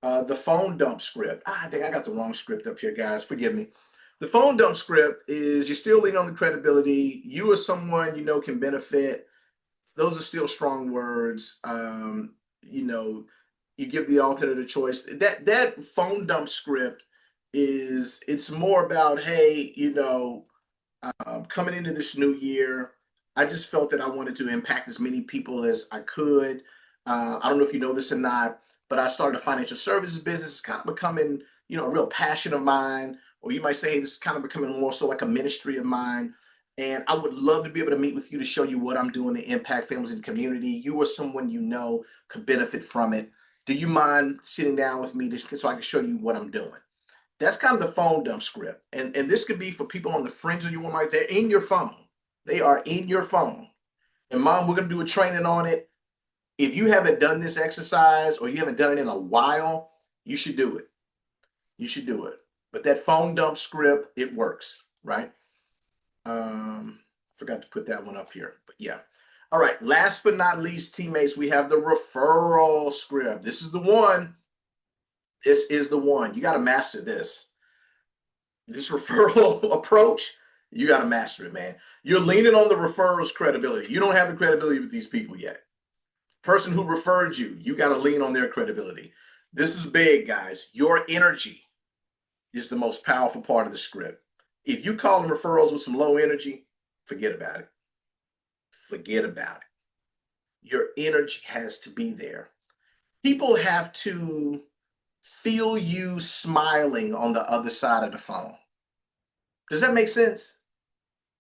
The phone dump script. I think I got the wrong script up here, guys. Forgive me. The phone dump script is you're still leaning on the credibility. You as someone you know can benefit. Those are still strong words. You know, you give the alternate a choice. That phone dump script is it's more about, hey, you know, coming into this new year, I just felt that I wanted to impact as many people as I could. I don't know if you know this or not, but I started a financial services business. It's kind of becoming, you know, a real passion of mine, or you might say this is kind of becoming more so like a ministry of mine. And I would love to be able to meet with you to show you what I'm doing to impact families in the community. You or someone you know could benefit from it. Do you mind sitting down with me so I can show you what I'm doing? That's kind of the phone dump script. And this could be for people on the fringe of your life. They're in your phone. They are in your phone. And mom, we're going to do a training on it. If you haven't done this exercise or you haven't done it in a while, you should do it. You should do it. But that phone dump script, it works, right? Forgot to put that one up here, but yeah. All right. Last but not least, teammates, we have the referral script. This is the one. This is the one. You got to master this. This referral approach, you got to master it, man. You're leaning on the referral's credibility. You don't have the credibility with these people yet. Person who referred you, you got to lean on their credibility. This is big, guys. Your energy is the most powerful part of the script. If you call them referrals with some low energy, forget about it. Forget about it. Your energy has to be there. People have to feel you smiling on the other side of the phone. Does that make sense?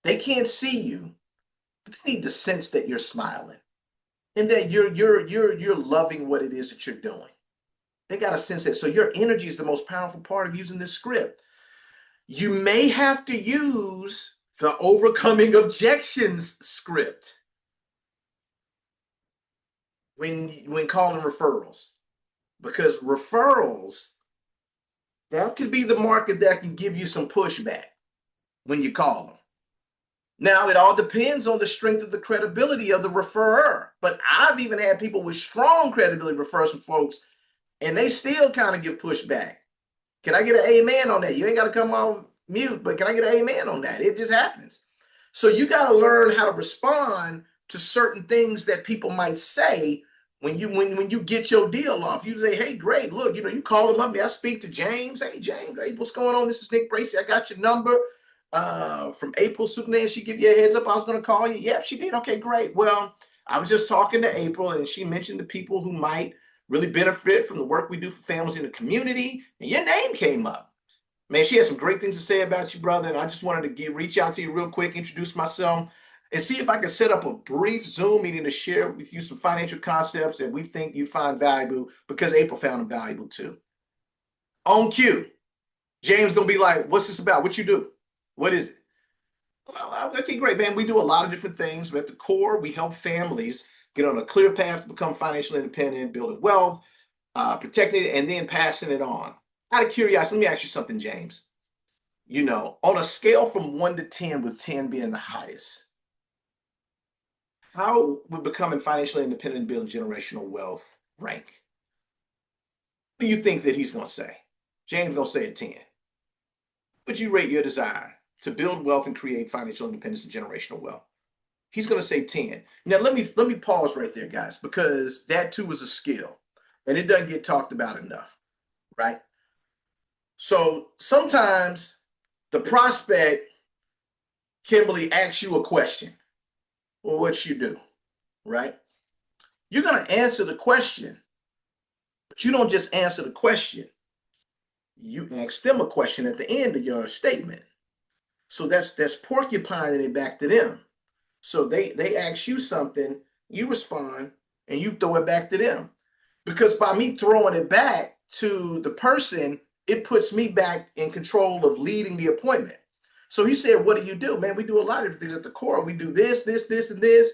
They can't see you, but they need to sense that you're smiling and that you're loving what it is that you're doing. They got to sense that. So your energy is the most powerful part of using this script. You may have to use the overcoming objections script when calling referrals, because referrals, that could be the market that can give you some pushback when you call them. Now, it all depends on the strength of the credibility of the referrer. But I've even had people with strong credibility refer some folks, and they still kind of give pushback. Can I get an amen on that? You ain't got to come off mute, but can I get an amen on that? It just happens. So you got to learn how to respond to certain things that people might say when you get your deal off. You say, hey, great, look, you know, you call them up. I speak to James. Hey, James, hey, what's going on? This is Nick Bracey. I got your number from April Superman. She give you a heads up I was going to call you. Yep, she did. Okay, great. Well, I was just talking to April, and she mentioned the people who might really benefit from the work we do for families in the community, and your name came up. Man, she had some great things to say about you, brother, and I just wanted to reach out to you real quick, introduce myself, and see if I could set up a brief Zoom meeting to share with you some financial concepts that we think you find valuable, because April found them valuable too. On cue, James gonna be like, what's this about? What you do? What is it? Well, okay, great, man. We do a lot of different things, but at the core, we help families get on a clear path to become financially independent, building wealth, protecting it, and then passing it on. Out of curiosity, let me ask you something, James. You know, on a scale from 1 to 10, with 10 being the highest, how would becoming financially independent and building generational wealth rank? What do you think that he's going to say? James going to say a 10. Would you rate your desire to build wealth and create financial independence and generational wealth? He's going to say 10. Now, let me pause right there, guys, because that too is a skill, and it doesn't get talked about enough, right? So sometimes the prospect, Kimberly, asks you a question. Well, what you do, right? You're going to answer the question, but you don't just answer the question. You ask them a question at the end of your statement. So that's porcupining it back to them. So they ask you something, you respond, and you throw it back to them. Because by me throwing it back to the person, it puts me back in control of leading the appointment. So he said, what do you do? Man, we do a lot of different things at the core. We do this, this, this, and this.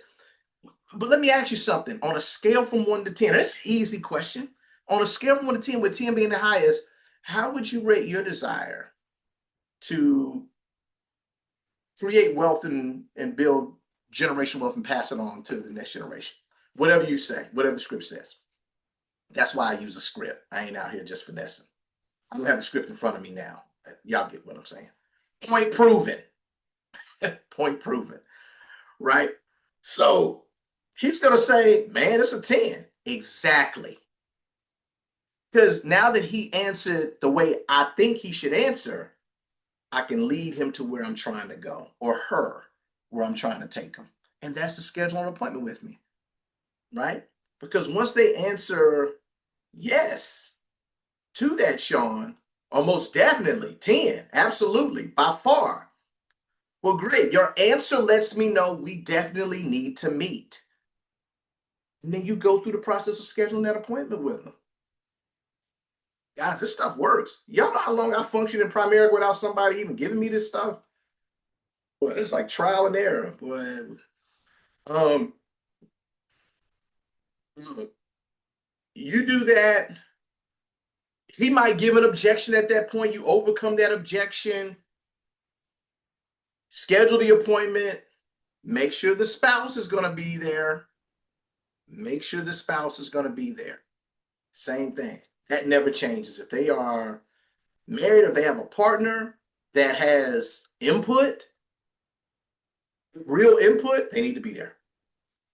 But let me ask you something. On a scale from 1 to 10, that's an easy question. On a scale from 1 to 10, with 10 being the highest, how would you rate your desire to create wealth and build generational wealth and pass it on to the next generation? Whatever you say, whatever the script says. That's why I use a script. I ain't out here just finessing. I don't have the script in front of me now. Y'all get what I'm saying. Point proven. Point proven. Right? So he's going to say, man, it's a 10. Exactly. Because now that he answered the way I think he should answer, I can lead him to where I'm trying to go, or her, where I'm trying to take him. And that's to schedule an appointment with me. Right? Because once they answer yes to that, Sean, almost definitely 10, absolutely, by far. Well, great. Your answer lets me know we definitely need to meet. And then you go through the process of scheduling that appointment with them. Guys, this stuff works. Y'all know how long I functioned in Primerica without somebody even giving me this stuff? Boy, it's like trial and error. Boy, look, you do that. He might give an objection at that point. You overcome that objection. Schedule the appointment. Make sure the spouse is going to be there. Make sure the spouse is going to be there. Same thing. That never changes. If they are married, if they have a partner that has input, real input, they need to be there.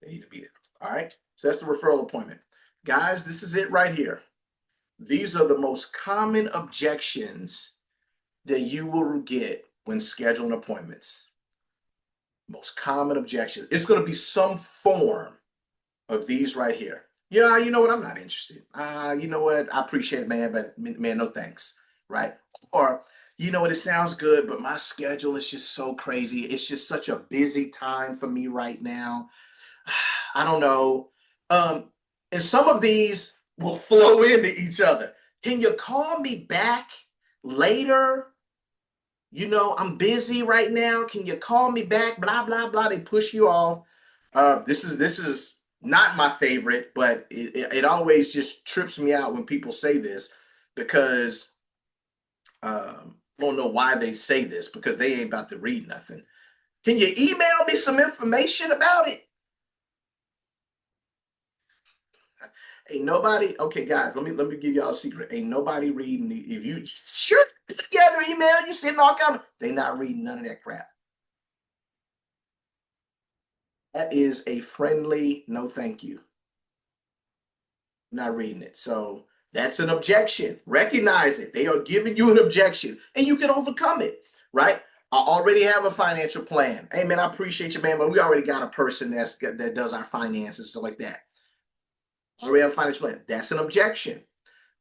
They need to be there. All right. So that's the referral appointment. Guys, this is it right here. These are the most common objections that you will get when scheduling appointments. Most common objection. It's going to be some form of these right here. Yeah, you know what? I'm not interested. You know what? I appreciate it, man, but man, no thanks. Right? Or, you know what? It sounds good, but my schedule is just so crazy. It's just such a busy time for me right now. I don't know. And some of these will flow into each other. Can you call me back later? You know, I'm busy right now. Can you call me back? Blah, blah, blah. They push you off. This is not my favorite, but it always just trips me out when people say this because I don't know why they say this because they ain't about to read nothing. Can you email me some information about it? Ain't nobody. Okay, guys, let me give y'all a secret. Ain't nobody reading. If you sure together email, you sitting all kind of. They not reading none of that crap. That is a friendly no, thank you. Not reading it. So that's an objection. Recognize it. They are giving you an objection, and you can overcome it. Right? I already have a financial plan. Hey man, I appreciate you, man, but we already got a person that does our finances, stuff like that. Already have a financial plan. That's an objection.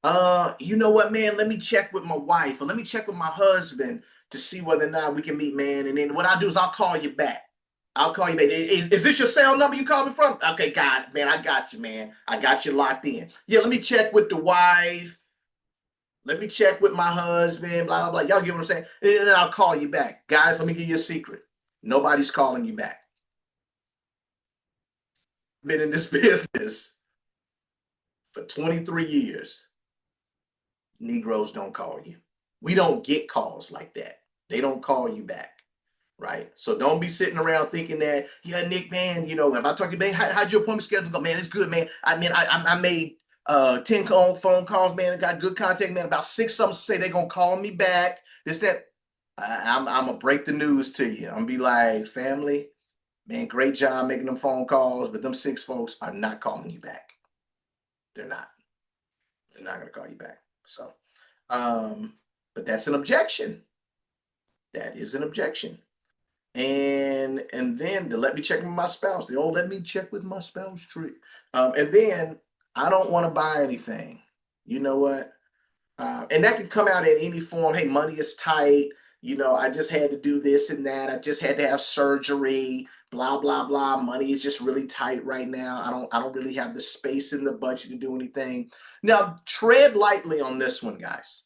You know what, man? Let me check with my wife or let me check with my husband to see whether or not we can meet, man. And then what I'll do is I'll call you back. I'll call you back. Is this your cell number you call me from? Okay, God, man, I got you, man. I got you locked in. Yeah, let me check with the wife. Let me check with my husband, blah, blah, blah. Y'all get what I'm saying? And then I'll call you back. Guys, let me give you a secret. Nobody's calling you back. Been in this business for 23 years. Negroes don't call you. We don't get calls like that. They don't call you back, right? So don't be sitting around thinking that, yeah, Nick, man, you know, if I talk to you, man, how'd your appointment schedule go? Man, it's good, man. I mean, I made 10 phone calls, man. I got good contact, man. About 6 of them say they're going to call me back. This, that. I'm going to break the news to you. I'm going to be like, family, man, great job making them phone calls, but them 6 folks are not calling you back. They're not. They're not going to call you back. So, but that's an objection. That is an objection. And then to let me check with my spouse. They don't let me check with my spouse trick. And then I don't want to buy anything. You know what? And that can come out in any form. Hey, money is tight. You know, I just had to do this and that. I just had to have surgery. Blah blah blah. Money is just really tight right now. I don't really have the space in the budget to do anything. Now, tread lightly on this one, guys,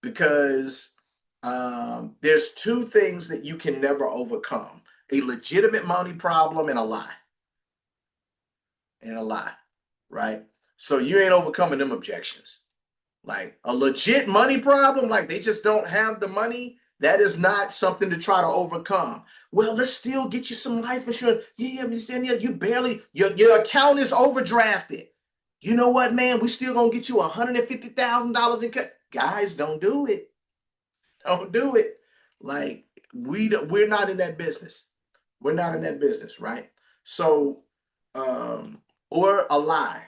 because there's 2 things that you can never overcome: a legitimate money problem and a lie. And a lie, right? So you ain't overcoming them objections. Like a legit money problem, like they just don't have the money. That is not something to try to overcome. Well, let's still get you some life insurance. Yeah, you barely, your account is overdrafted. You know what, man? We still gonna get you $150,000 in cut. Guys, don't do it. Don't do it. Like we're not in that business. We're not in that business, right? So, or a lie.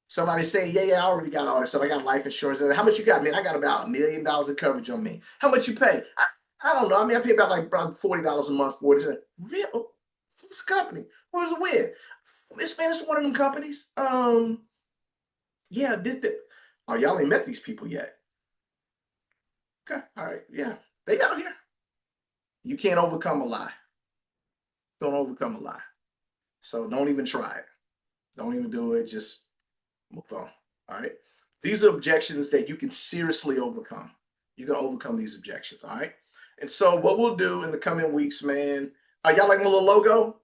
Somebody say, yeah, I already got all this stuff. I got life insurance. How much you got, man? I got about $1 million of coverage on me. How much you pay? I don't know. I mean, I pay about like around $40 a month for it. Real? Who's the company? Who's it with? It's one of them companies. Yeah, oh, y'all ain't met these people yet. Okay, all right, yeah, they out here. You can't overcome a lie. Don't overcome a lie. So don't even try it. Don't even do it. Just move on. All right. These are objections that you can seriously overcome. You can overcome these objections. All right. And so what we'll do in the coming weeks, man. Y'all like my little logo?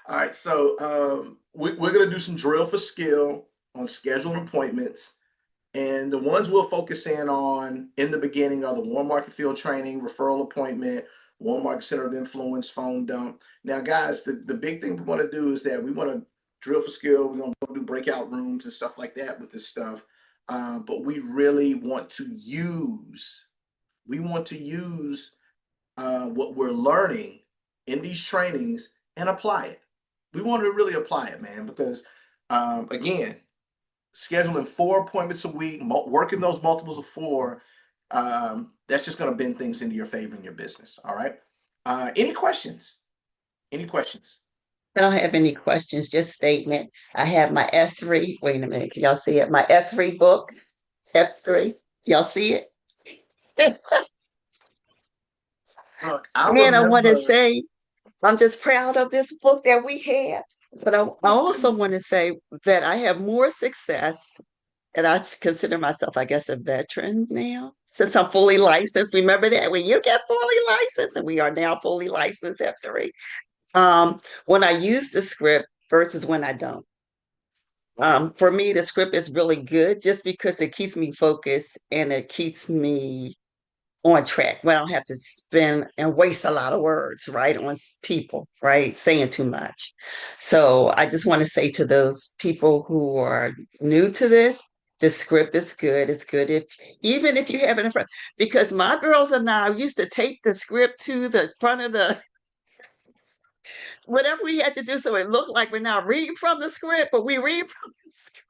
All right. So we're gonna do some drill for skill on scheduled appointments. And the ones we'll focus in on in the beginning are the warm market field training, referral appointment, warm market center of influence, phone dump. Now, guys, the big thing we want to do is that we want to drill for skill. We're going to do breakout rooms and stuff like that with this stuff. But we really want to use, what we're learning in these trainings and apply it. We want to really apply it, man, because again, scheduling 4 appointments a week, working those multiples of 4, that's just going to bend things into your favor in your business. All right. Any questions? Any questions? I don't have any questions, just statement. I have my F3. Wait a minute. Can y'all see it? My F3 book. F3. Y'all see it? Look, I And I want to remember. say I'm just proud of this book that we have. But I Oh also goodness. want to say that I have more success, and I consider myself, I guess, a veteran now since I'm fully licensed. Remember that when you get fully licensed, and we are now fully licensed F3. When I use the script versus when I don't. For me, the script is really good just because it keeps me focused and it keeps me on track when I don't have to spend and waste a lot of words, right, on people, right, saying too much. So I just want to say to those people who are new to this, the script is good. It's good if even if you have it in front, because my girls and I used to tape the script to the front of the whatever we had to do so it looked like we're not reading from the script, but we read from the script.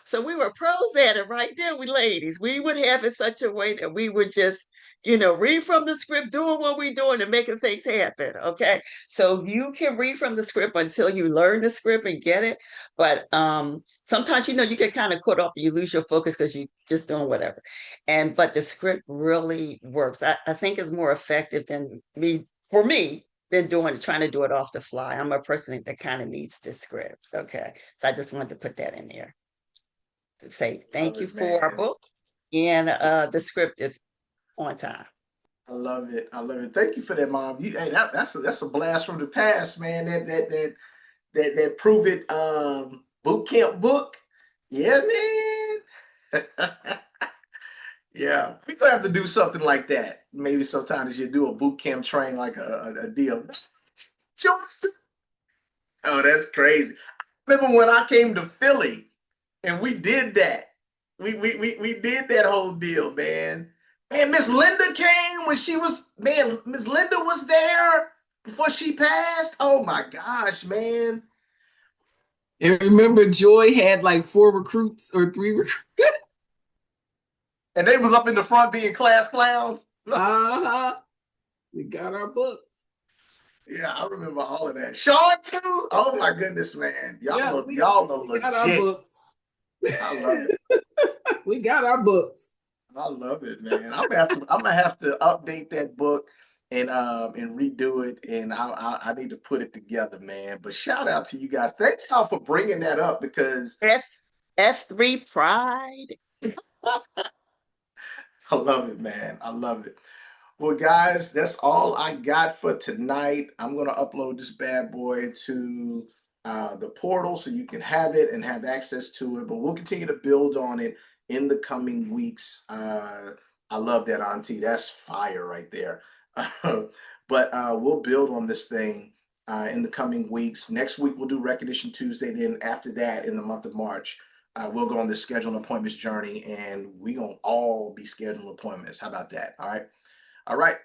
So we were pros at it right there, we ladies. We would have it such a way that we would just, read from the script, doing what we're doing and making things happen. Okay. So you can read from the script until you learn the script and get it. But sometimes, you get kind of caught up and you lose your focus because you just doing whatever. But the script really works. I think it's more effective than for me, than trying to do it off the fly. I'm a person that kind of needs the script. Okay. So I just wanted to put that in there to say Love thank you it, for our man. book, and the script is on time. I love it. I love it. Thank you for that, Mom. Hey, that's a blast from the past, man. That prove it boot camp book. Yeah, man. Yeah, we gonna have to do something like that. Maybe sometimes you do a boot camp train like a deal. Oh, that's crazy. Remember when I came to Philly and we did that. We did that whole deal, man. Man, Miss Linda came when Miss Linda was there before she passed. Oh my gosh, man. And remember, Joy had like 4 recruits or 3 recruits. And they was up in the front being class clowns. Uh-huh. We got our book. Yeah, I remember all of that. Sean too. Oh my goodness, man. Yeah, Y'all are we got our legit. books. I love it. We got our books. I love it, man. I'm gonna have to update that book and redo it, and I need to put it together, man. But shout out to you guys. Thank y'all for bringing that up because F3 Pride. I love it, man. I love it. Well, guys, that's all I got for tonight. I'm gonna upload this bad boy to the portal so you can have it and have access to it. But we'll continue to build on it in the coming weeks. I love that, Auntie. That's fire right there. But we'll build on this thing in the coming weeks. Next week, we'll do Recognition Tuesday. Then after that, in the month of March, we'll go on this scheduling appointments journey, and we're going to all be scheduling appointments. How about that? All right. All right.